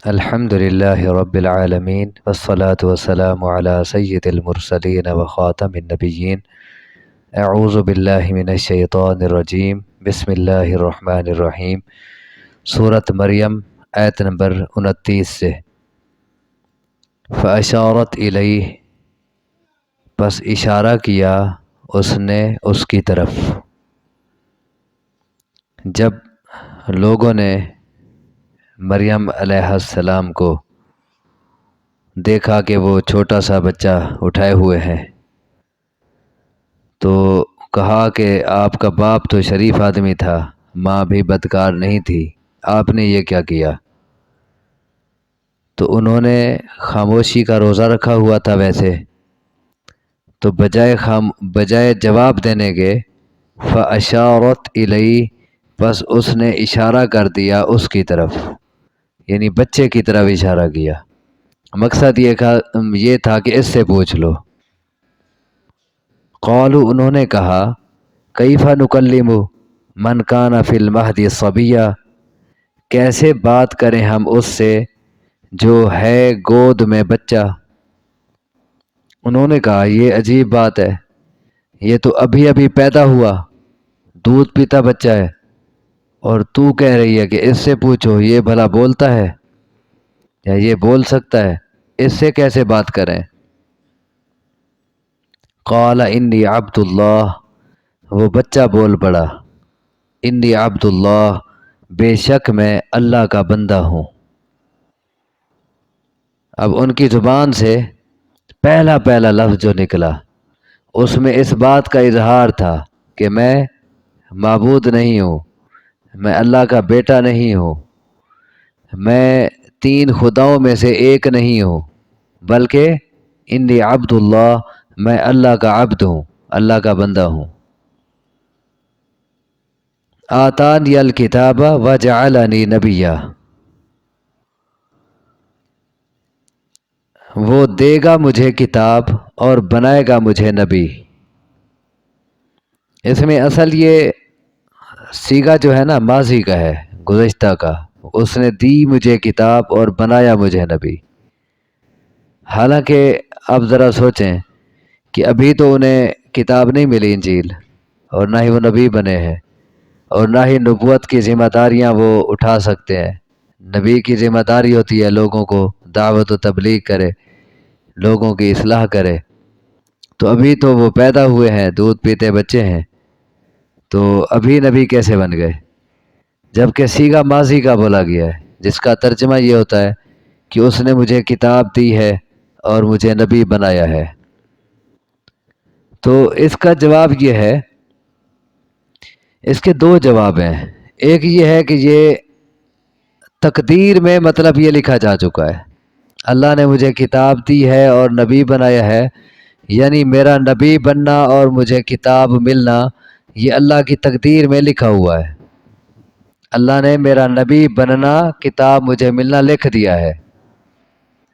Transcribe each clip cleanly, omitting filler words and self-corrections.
الحمد لله رب العالمين والصلاة والسلام على سيد المرسلين وخاتم النبيين. اعوذ باللہ من الشیطان الرجیم. بسم اللہ الرحمن الرحیم. سورۃ مریم آیت نمبر 29 سے. فاشارت الیہ، پس اشارہ کیا اس نے اس کی طرف. جب لوگوں نے مریم علیہ السلام کو دیکھا کہ وہ چھوٹا سا بچہ اٹھائے ہوئے ہیں تو کہا کہ آپ کا باپ تو شریف آدمی تھا، ماں بھی بدکار نہیں تھی، آپ نے یہ کیا کیا؟ تو انہوں نے خاموشی کا روزہ رکھا ہوا تھا ویسے، تو بجائے جواب دینے کے فاشارت الیہ، بس اس نے اشارہ کر دیا اس کی طرف، یعنی بچے کی طرف اشارہ کیا. مقصد یہ تھا کہ اس سے پوچھ لو. قالوا، انہوں نے کہا کیف نکلم من کان فی المہد صبیا، کیسے بات کریں ہم اس سے جو ہے گود میں بچہ. انہوں نے کہا یہ عجیب بات ہے، یہ تو ابھی ابھی پیدا ہوا دودھ پیتا بچہ ہے، اور تو کہہ رہی ہے کہ اس سے پوچھو یہ بھلا بولتا ہے یا یہ بول سکتا ہے، اس سے کیسے بات کریں؟ قال انی عبد اللہ، وہ بچہ بول پڑا انی عبد اللہ، بے شک میں اللہ کا بندہ ہوں. اب ان کی زبان سے پہلا لفظ جو نکلا اس میں اس بات کا اظہار تھا کہ میں معبود نہیں ہوں، میں اللہ کا بیٹا نہیں ہوں، میں 3 خداؤں میں سے ایک نہیں ہوں، بلکہ انی عبد اللہ، میں اللہ کا عبد ہوں، اللہ کا بندہ ہوں. آتانی الکتاب وجعلنی نبیا، وہ دے گا مجھے کتاب اور بنائے گا مجھے نبی. اس میں اصل یہ صیغہ جو ہے نا ماضی کا ہے، گزشتہ کا. اس نے دی مجھے کتاب اور بنایا مجھے نبی. حالانکہ اب ذرا سوچیں کہ ابھی تو انہیں کتاب نہیں ملی انجیل، اور نہ ہی وہ نبی بنے ہیں، اور نہ ہی نبوت کی ذمہ داریاں وہ اٹھا سکتے ہیں. نبی کی ذمہ داری ہوتی ہے لوگوں کو دعوت و تبلیغ کرے، لوگوں کی اصلاح کرے. تو ابھی تو وہ پیدا ہوئے ہیں، دودھ پیتے بچے ہیں، تو ابھی نبی کیسے بن گئے؟ جبکہ صیغہ ماضی کا بولا گیا ہے جس کا ترجمہ یہ ہوتا ہے کہ اس نے مجھے کتاب دی ہے اور مجھے نبی بنایا ہے. تو اس کا جواب یہ ہے، اس کے 2 جواب ہیں. ایک یہ ہے کہ یہ تقدیر میں مطلب یہ لکھا جا چکا ہے، اللہ نے مجھے کتاب دی ہے اور نبی بنایا ہے، یعنی میرا نبی بننا اور مجھے کتاب ملنا یہ اللہ کی تقدیر میں لکھا ہوا ہے. اللہ نے میرا نبی بننا، کتاب مجھے ملنا لکھ دیا ہے.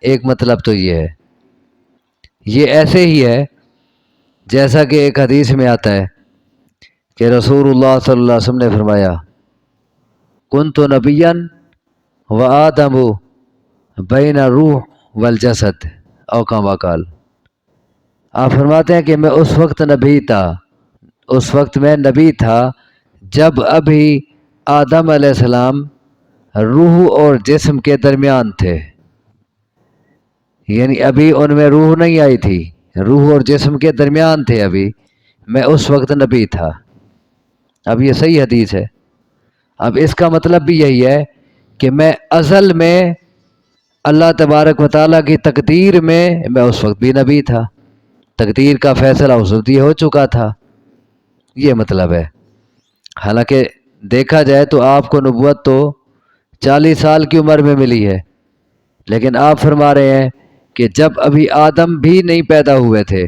ایک مطلب تو یہ ہے. یہ ایسے ہی ہے جیسا کہ ایک حدیث میں آتا ہے کہ رسول اللہ صلی اللہ علیہ وسلم نے فرمایا کنت نبیا و آدم بین روح والجسد او کما قال. آپ فرماتے ہیں کہ میں اس وقت نبی تھا، اس وقت میں نبی تھا جب ابھی آدم علیہ السلام روح اور جسم کے درمیان تھے، یعنی ابھی ان میں روح نہیں آئی تھی، روح اور جسم کے درمیان تھے، ابھی میں اس وقت نبی تھا. اب یہ صحیح حدیث ہے. اب اس کا مطلب بھی یہی ہے کہ میں ازل میں اللہ تبارک و تعالیٰ کی تقدیر میں اس وقت بھی نبی تھا، تقدیر کا فیصلہ اس وقت ہی ہو چکا تھا. یہ مطلب ہے. حالانکہ دیکھا جائے تو آپ کو نبوت تو 40 سال کی عمر میں ملی ہے، لیکن آپ فرما رہے ہیں کہ جب ابھی آدم بھی نہیں پیدا ہوئے تھے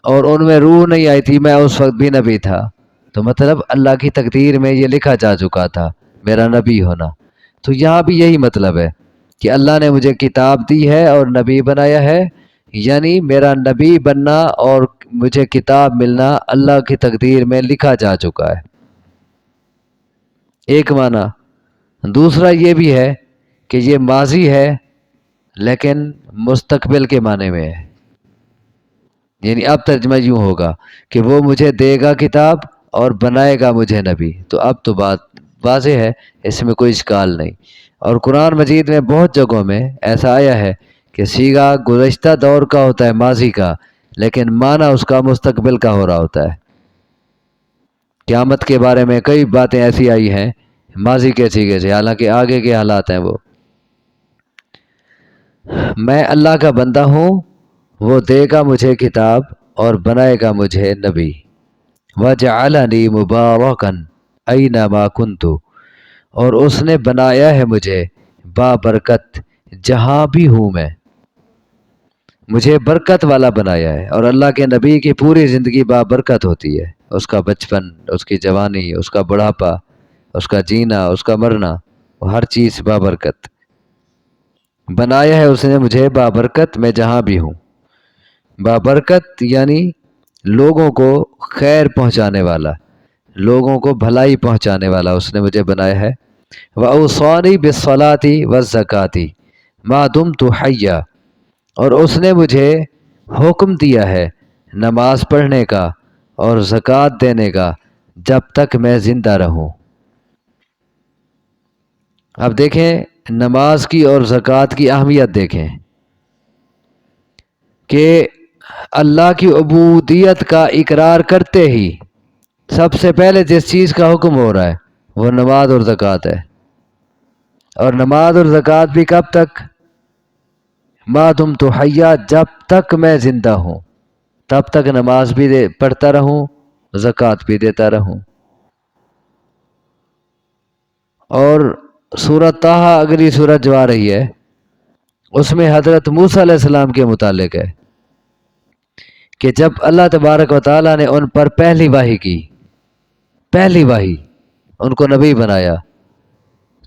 اور ان میں روح نہیں آئی تھی میں اس وقت بھی نبی تھا. تو مطلب اللہ کی تقدیر میں یہ لکھا جا چکا تھا میرا نبی ہونا. تو یہاں بھی یہی مطلب ہے کہ اللہ نے مجھے کتاب دی ہے اور نبی بنایا ہے، یعنی میرا نبی بننا اور مجھے کتاب ملنا اللہ کی تقدیر میں لکھا جا چکا ہے. ایک معنی. دوسرا یہ بھی ہے کہ یہ ماضی ہے لیکن مستقبل کے معنی میں ہے، یعنی اب ترجمہ یوں ہوگا کہ وہ مجھے دے گا کتاب اور بنائے گا مجھے نبی، تو اب تو بات واضح ہے، اس میں کوئی اشکال نہیں۔ اور قرآن مجید میں بہت جگہوں میں ایسا آیا ہے کہ صیغہ گزشتہ دور کا ہوتا ہے، ماضی کا، لیکن معنی اس کا مستقبل کا ہو رہا ہوتا ہے۔ قیامت کے بارے میں کئی باتیں ایسی آئی ہیں ماضی کے صیغے سے، حالانکہ آگے کے حالات ہیں وہ۔ میں اللہ کا بندہ ہوں، وہ دے گا مجھے کتاب اور بنائے گا مجھے نبی۔ وَجَعَلَنِي مُبَارَكًا أَيْنَمَا كُنتُ، اور اس نے بنایا ہے مجھے بابرکت جہاں بھی ہوں میں، مجھے برکت والا بنایا ہے۔ اور اللہ کے نبی کی پوری زندگی بابرکت ہوتی ہے، اس کا بچپن، اس کی جوانی، اس کا بڑھاپا، اس کا جینا، اس کا مرنا، ہر چیز بابرکت۔ بنایا ہے اس نے مجھے بابرکت، میں جہاں بھی ہوں۔ بابرکت یعنی لوگوں کو خیر پہنچانے والا، لوگوں کو بھلائی پہنچانے والا اس نے مجھے بنایا ہے۔ وَأَوْصَانِي بِالصَّلَاةِ وَالزَّكَاةِ مَا دُمْتُ حَيًّا، اور اس نے مجھے حکم دیا ہے نماز پڑھنے کا اور زکوٰۃ دینے کا جب تک میں زندہ رہوں۔ اب دیکھیں نماز کی اور زکوٰۃ کی اہمیت دیکھیں کہ اللہ کی عبودیت کا اقرار کرتے ہی سب سے پہلے جس چیز کا حکم ہو رہا ہے وہ نماز اور زکوٰۃ ہے۔ اور نماز اور زکوٰۃ بھی کب تک؟ ما دمت حیا، جب تک میں زندہ ہوں تب تک نماز بھی پڑھتا رہوں، زکوٰۃ بھی دیتا رہوں۔ اور سورۃ طٰہٰ اگلی سورت جو آ رہی ہے اس میں حضرت موسیٰ علیہ السلام کے متعلق ہے کہ جب اللہ تبارک و تعالیٰ نے ان پر پہلی وحی کی، پہلی وحی ان کو نبی بنایا،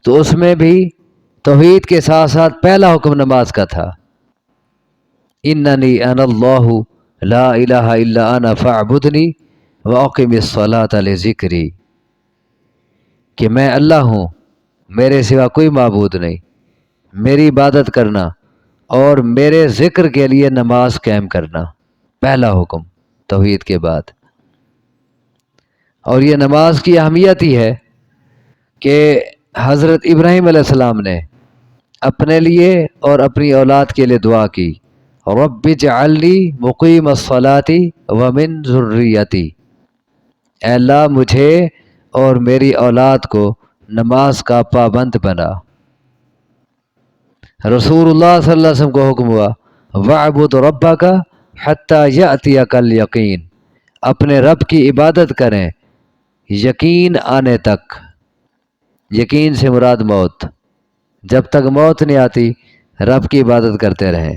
تو اس میں بھی توحید کے ساتھ ساتھ پہلا حکم نماز کا تھا۔ اننی انا اللہ لا الہ الا انا فاعبدنی واقم الصلاۃ لذکری، کہ میں اللہ ہوں، میرے سوا کوئی معبود نہیں، میری عبادت کرنا اور میرے ذکر کے لیے نماز قائم کرنا، پہلا حکم توحید کے بعد۔ اور یہ نماز کی اہمیت ہی ہے کہ حضرت ابراہیم علیہ السلام نے اپنے لیے اور اپنی اولاد کے لیے دعا کی، رب اجعلنی مقیم الصلاۃ ومن ذریتی، اے اللہ مجھے اور میری اولاد کو نماز کا پابند بنا۔ رسول اللہ صلی اللہ علیہ وسلم کو حکم ہوا وَاعْبُدْ رَبَّكَ حَتَّى يَأْتِيَكَ الْيَقِينُ، اپنے رب کی عبادت کریں یقین آنے تک۔ یقین سے مراد موت، جب تک موت نہیں آتی رب کی عبادت کرتے رہیں۔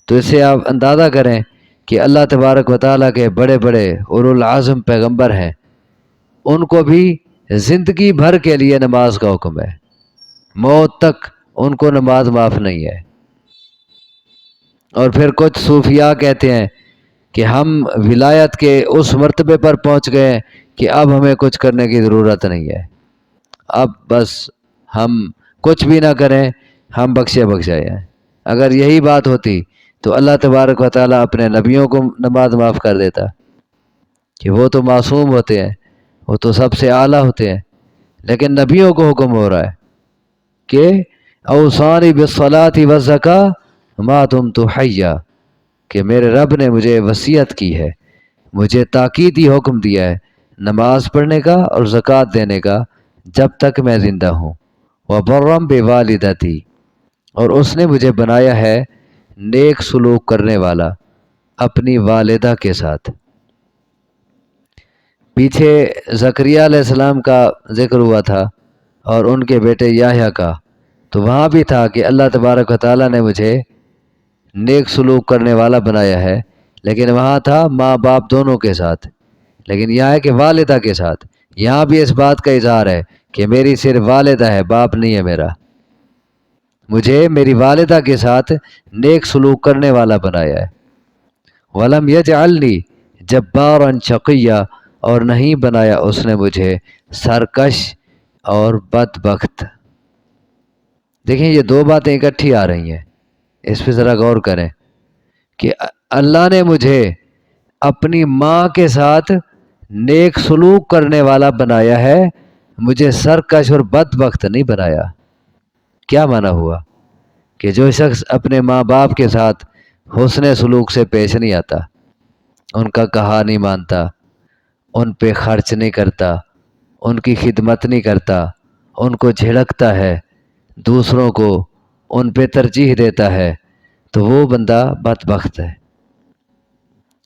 تو اس سے آپ اندازہ کریں کہ اللہ تبارک و تعالیٰ کے بڑے بڑے اولو العزم پیغمبر ہیں، ان کو بھی زندگی بھر کے لیے نماز کا حکم ہے، موت تک ان کو نماز معاف نہیں ہے۔ اور پھر کچھ صوفیاء کہتے ہیں کہ ہم ولایت کے اس مرتبے پر پہنچ گئے کہ اب ہمیں کچھ کرنے کی ضرورت نہیں ہے، اب بس ہم کچھ بھی نہ کریں، ہم بخشے بخشائے ہیں۔ اگر یہی بات ہوتی تو اللہ تبارک و تعالیٰ اپنے نبیوں کو نماز معاف کر دیتا، کہ وہ تو معصوم ہوتے ہیں، وہ تو سب سے اعلیٰ ہوتے ہیں، لیکن نبیوں کو حکم ہو رہا ہے کہ اوصانی بالصلاۃ والزکاۃ ما دمت حیا، کہ میرے رب نے مجھے وصیت کی ہے، مجھے تاکیدی حکم دیا ہے نماز پڑھنے کا اور زکوٰۃ دینے کا جب تک میں زندہ ہوں۔ وَبَرًّا بِوَالِدَتِی، اور اس نے مجھے بنایا ہے نیک سلوک کرنے والا اپنی والدہ کے ساتھ۔ پیچھے زکریا علیہ السلام کا ذکر ہوا تھا اور ان کے بیٹے یحییٰ کا، تو وہاں بھی تھا کہ اللہ تبارک و تعالیٰ نے مجھے نیک سلوک کرنے والا بنایا ہے، لیکن وہاں تھا ماں باپ دونوں کے ساتھ، لیکن یہاں ہے کہ والدہ کے ساتھ۔ یہاں بھی اس بات کا اظہار ہے کہ میری صرف والدہ ہے، باپ نہیں ہے میرا، مجھے میری والدہ کے ساتھ نیک سلوک کرنے والا بنایا ہے۔ وَلَمْ يَجْعَلْنِي جَبَّارًا شَقِيًّا، اور نہیں بنایا اس نے مجھے سرکش اور بدبخت۔ دیکھیں یہ دو باتیں اکٹھی آ رہی ہیں، اس پہ ذرا غور کریں کہ اللہ نے مجھے اپنی ماں کے ساتھ نیک سلوک کرنے والا بنایا ہے، مجھے سرکش اور بدبخت نہیں بنایا۔ کیا معنی ہوا؟ کہ جو شخص اپنے ماں باپ کے ساتھ حسن سلوک سے پیش نہیں آتا، ان کا کہا نہیں مانتا، ان پہ خرچ نہیں کرتا، ان کی خدمت نہیں کرتا، ان کو جھڑکتا ہے، دوسروں کو ان پہ ترجیح دیتا ہے، تو وہ بندہ بدبخت ہے۔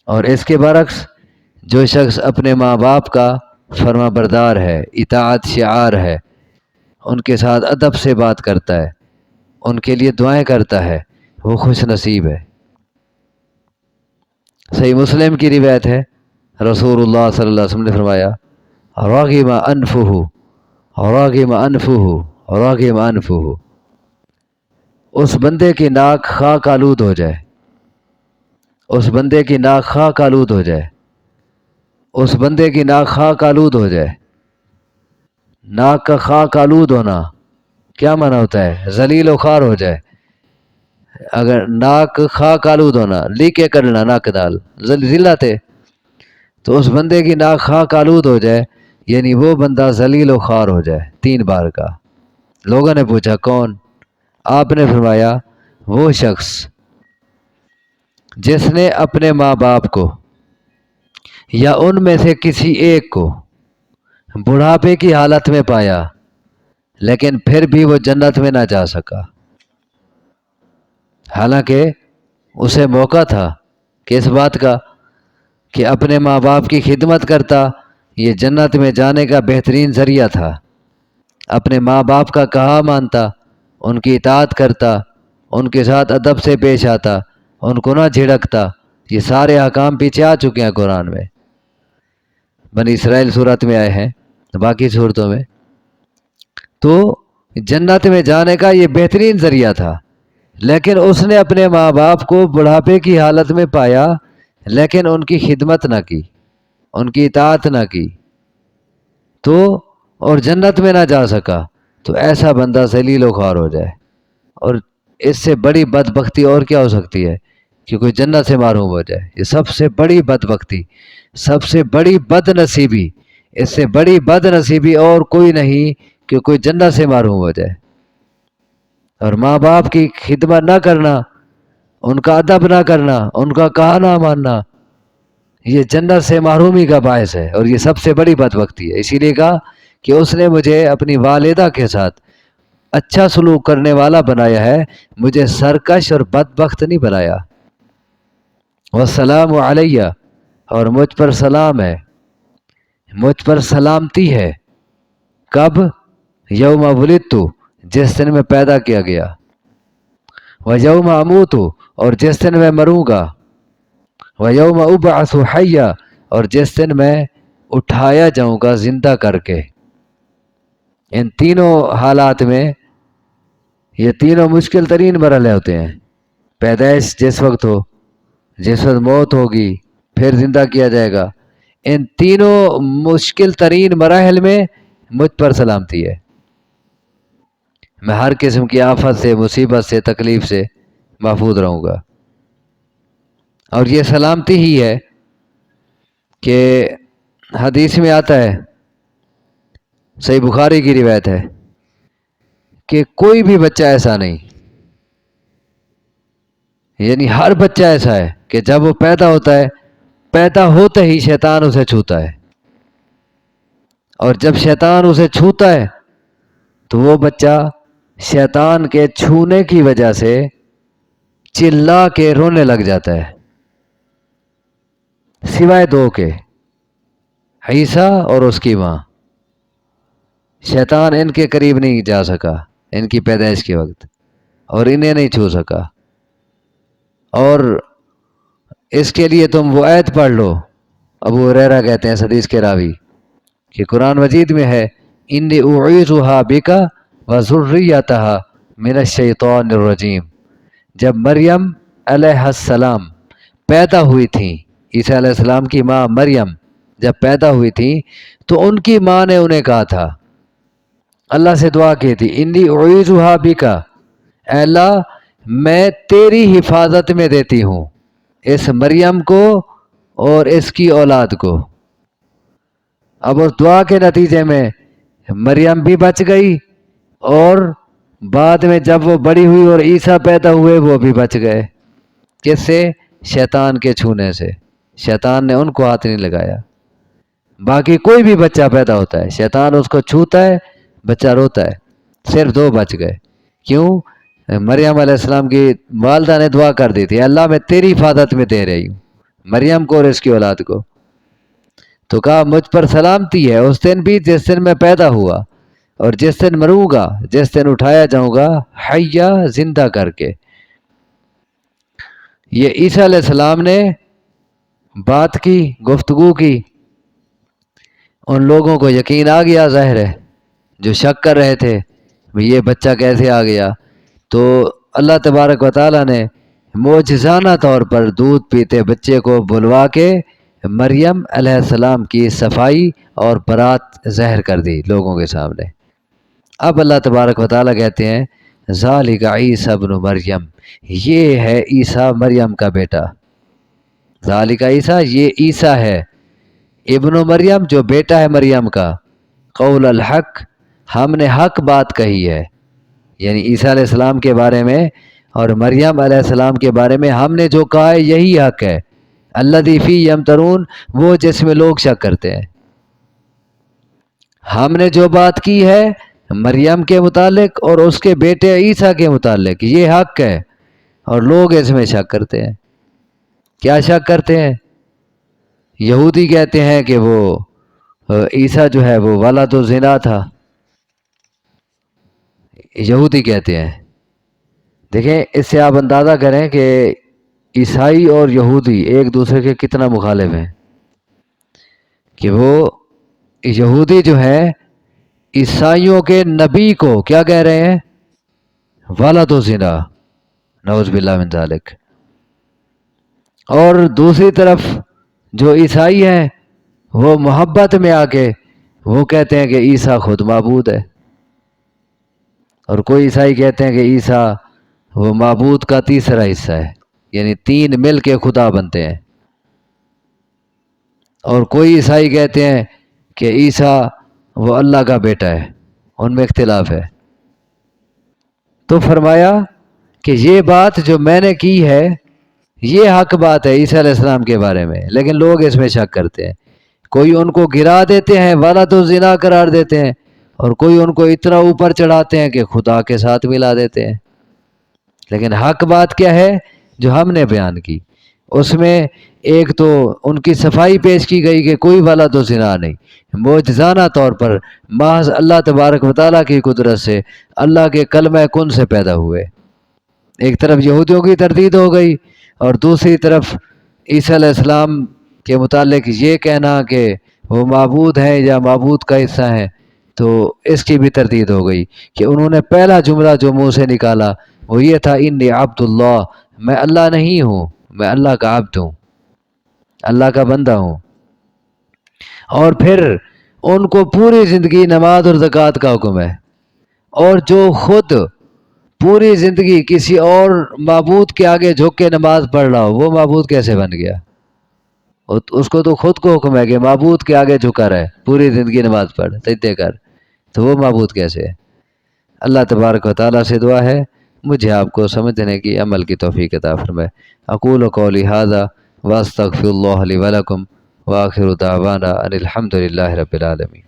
اور اس کے برعکس جو شخص اپنے ماں باپ کا فرما بردار ہے، اطاعت شعار ہے، ان کے ساتھ ادب سے بات کرتا ہے، ان کے لیے دعائیں کرتا ہے، وہ خوش نصیب ہے۔ صحیح مسلم کی روایت ہے، رسول اللہ صلی اللہ علیہ وسلم نے فرمایا راغم انفہ، راغم انفہ، راغم انفہ، اس بندے کی ناک خاک آلود ہو جائے، اس بندے کی ناک خاک آلود ہو جائے، اس بندے کی ناک خاک آلود ہو جائے۔ ناک کا خاک آلود ہونا کیا معنی ہوتا ہے؟ ذلیل و خوار ہو جائے۔ اگر ناک خاک آلود ہونا، لیکے کرنا ناک دال ذلت ہے، تو اس بندے کی ناک خاک آلود ہو جائے، یعنی وہ بندہ ذلیل و خوار ہو جائے 3 بار کا۔ لوگوں نے پوچھا کون؟ آپ نے فرمایا وہ شخص جس نے اپنے ماں باپ کو یا ان میں سے کسی ایک کو بڑھاپے کی حالت میں پایا لیکن پھر بھی وہ جنت میں نہ جا سکا، حالانکہ اسے موقع تھا کہ اس بات کا کہ اپنے ماں باپ کی خدمت کرتا، یہ جنت میں جانے کا بہترین ذریعہ تھا۔ اپنے ماں باپ کا کہا مانتا، ان کی اطاعت کرتا، ان کے ساتھ ادب سے پیش آتا، ان کو نہ جھڑکتا۔ یہ سارے احکام پیچھے آ چکے ہیں قرآن میں، بنی اسرائیل صورت میں آئے ہیں، باقی صورتوں میں۔ تو جنت میں جانے کا یہ بہترین ذریعہ تھا، لیکن اس نے اپنے ماں باپ کو بڑھاپے کی حالت میں پایا لیکن ان کی خدمت نہ کی، ان کی اطاعت نہ کی، تو اور جنت میں نہ جا سکا، تو ایسا بندہ ذلیل و خوار ہو جائے۔ اور اس سے بڑی بدبختی اور کیا ہو سکتی ہے کہ کوئی جنت سے محروم ہو جائے؟ یہ سب سے بڑی بدبختی، سب سے بڑی بد نصیبی، اس سے بڑی بد نصیبی اور کوئی نہیں کہ کوئی جنت سے محروم ہو جائے۔ اور ماں باپ کی خدمت نہ کرنا، ان کا ادب نہ کرنا، ان کا کہا نہ ماننا، یہ جنت سے محرومی کا باعث ہے، اور یہ سب سے بڑی بدبختی ہے۔ اسی لیے کہا کہ اس نے مجھے اپنی والدہ کے ساتھ اچھا سلوک کرنے والا بنایا ہے، مجھے سرکش اور بدبخت نہیں بنایا۔ والسلام علیہ، اور مجھ پر سلام ہے، مجھ پر سلامتی ہے۔ کب؟ یوم ولدت، جس دن میں پیدا کیا گیا، ویوم اموت، اور جس دن میں مروں گا، ویوم ابعث حیا، اور جس دن میں اٹھایا جاؤں گا زندہ کر کے۔ ان تینوں حالات میں، یہ تینوں مشکل ترین مرحلے ہوتے ہیں۔ پیدائش جس وقت ہو، جس وقت موت ہوگی، پھر زندہ کیا جائے گا، ان تینوں مشکل ترین مراحل میں مجھ پر سلامتی ہے۔ میں ہر قسم کی آفت سے، مصیبت سے، تکلیف سے محفوظ رہوں گا۔ اور یہ سلامتی ہی ہے کہ حدیث میں آتا ہے، صحیح بخاری کی روایت ہے کہ کوئی بھی بچہ ایسا نہیں، یعنی ہر بچہ ایسا ہے کہ جب وہ پیدا ہوتا ہے، پیدا ہوتے ہی شیطان اسے چھوتا ہے، اور جب شیطان اسے چھوتا ہے تو وہ بچہ شیطان کے چھونے کی وجہ سے چلا کے رونے لگ جاتا ہے، سوائے 2 کے، عیسیٰ اور اس کی ماں۔ شیطان ان کے قریب نہیں جا سکا ان کی پیدائش کے وقت، اور انہیں نہیں چھو سکا۔ اور اس کے لیے تم وہ آیت پڑھ لو، ابو ہریرہ کہتے ہیں حدیث کے راوی کہ قرآن مجید میں ہے انی اعیذھا بک وذریتھا من الشیطان الرجیم۔ جب مریم علیہ السلام پیدا ہوئی تھیں، عیسیٰ علیہ السلام کی ماں مریم جب پیدا ہوئی تھی تو ان کی ماں نے انہیں کہا تھا، اللہ سے دعا کی تھی، انی اعیذھا بک، اے اللہ میں تیری حفاظت میں دیتی ہوں اس مریم کو اور اس کی اولاد کو۔ اب اس دعا کے نتیجے میں مریم بھی بچ گئی، اور بعد میں جب وہ بڑی ہوئی اور عیسیٰ پیدا ہوئے وہ بھی بچ گئے۔ کس سے؟ شیطان کے چھونے سے۔ شیطان نے ان کو ہاتھ نہیں لگایا۔ باقی کوئی بھی بچہ پیدا ہوتا ہے شیطان اس کو چھوتا ہے، بچہ روتا ہے۔ صرف 2 بچ گئے۔ کیوں؟ مریم علیہ السلام کی والدہ نے دعا کر دی تھی، اللہ میں تیری حفاظت میں دے رہی ہوں مریم کو اور اس کی اولاد کو۔ تو کہا مجھ پر سلامتی ہے اس دن بھی جس دن میں پیدا ہوا، اور جس دن مروں گا، جس دن اٹھایا جاؤں گا حیہ، زندہ کر کے۔ یہ عیسیٰ علیہ السلام نے بات کی، گفتگو کی، ان لوگوں کو یقین آ گیا، ظاہر ہے جو شک کر رہے تھے یہ بچہ کیسے آ گیا۔ تو اللہ تبارک و تعالیٰ نے معجزانہ طور پر دودھ پیتے بچے کو بلوا کے مریم علیہ السلام کی صفائی اور برات ظاہر کر دی لوگوں کے سامنے۔ اب اللہ تبارک و تعالیٰ کہتے ہیں ذالک عیسیٰ ابن مریم، یہ ہے عیسیٰ مریم کا بیٹا۔ ذالک عیسیٰ، یہ عیسیٰ ہے، ابن مریم جو بیٹا ہے مریم کا، قول الحق، ہم نے حق بات کہی ہے، یعنی عیسیٰ علیہ السلام کے بارے میں اور مریم علیہ السلام کے بارے میں ہم نے جو کہا ہے یہی حق ہے، الذی فی یمترون، وہ جس میں لوگ شک کرتے ہیں۔ ہم نے جو بات کی ہے مریم کے متعلق اور اس کے بیٹے عیسیٰ کے متعلق یہ حق ہے، اور لوگ اس میں شک کرتے ہیں۔ کیا شک کرتے ہیں؟ یہودی کہتے ہیں کہ وہ عیسیٰ جو ہے وہ ولد الزنا تھا، یہودی کہتے ہیں۔ دیکھیں اس سے آپ اندازہ کریں کہ عیسائی اور یہودی ایک دوسرے کے کتنا مخالف ہیں، کہ وہ یہودی جو ہے عیسائیوں کے نبی کو کیا کہہ رہے ہیں؟ ولد الزنا، نعوذ باللہ من ذالک۔ اور دوسری طرف جو عیسائی ہیں وہ محبت میں آ کے وہ کہتے ہیں کہ عیسیٰ خود معبود ہے، اور کوئی عیسائی کہتے ہیں کہ عیسیٰ وہ معبود کا تیسرا حصہ ہے، یعنی 3 مل کے خدا بنتے ہیں۔ اور کوئی عیسائی کہتے ہیں کہ عیسیٰ وہ اللہ کا بیٹا ہے، ان میں اختلاف ہے۔ تو فرمایا کہ یہ بات جو میں نے کی ہے یہ حق بات ہے عیسیٰ علیہ السلام کے بارے میں، لیکن لوگ اس میں شک کرتے ہیں۔ کوئی ان کو گرا دیتے ہیں، ولد الزنا قرار دیتے ہیں، اور کوئی ان کو اتنا اوپر چڑھاتے ہیں کہ خدا کے ساتھ ملا دیتے ہیں۔ لیکن حق بات کیا ہے جو ہم نے بیان کی؟ اس میں ایک تو ان کی صفائی پیش کی گئی کہ کوئی ولد الزنا نہیں، معجزانہ طور پر محض اللہ تبارک و تعالیٰ کی قدرت سے اللہ کے کلمہ کن سے پیدا ہوئے۔ ایک طرف یہودیوں کی تردید ہو گئی، اور دوسری طرف عیسیٰ علیہ السلام کے متعلق یہ کہنا کہ وہ معبود ہیں یا معبود کا حصہ ہیں، تو اس کی بھی تردید ہو گئی کہ انہوں نے پہلا جملہ جو منہ سے نکالا وہ یہ تھا انی عبد اللہ، میں اللہ نہیں ہوں، میں اللہ کا عبد ہوں، اللہ کا بندہ ہوں۔ اور پھر ان کو پوری زندگی نماز اور زکوٰۃ کا حکم ہے، اور جو خود پوری زندگی کسی اور معبود کے آگے جھک کے نماز پڑھ رہا ہو وہ معبود کیسے بن گیا؟ اس کو تو خود کو حکم ہے کہ معبود کے آگے جھکا رہے، پوری زندگی نماز پڑھ سجدے کر، تو وہ معبود کیسے ہے؟ اللہ تبارک و تعالیٰ سے دعا ہے مجھے آپ کو سمجھنے کی، عمل کی توفیق عطا فرمائے۔ اقول قولی ھذا واستغفر اللہ لی ولکم وآخر دعوانا ان الحمد للہ رب العالمین۔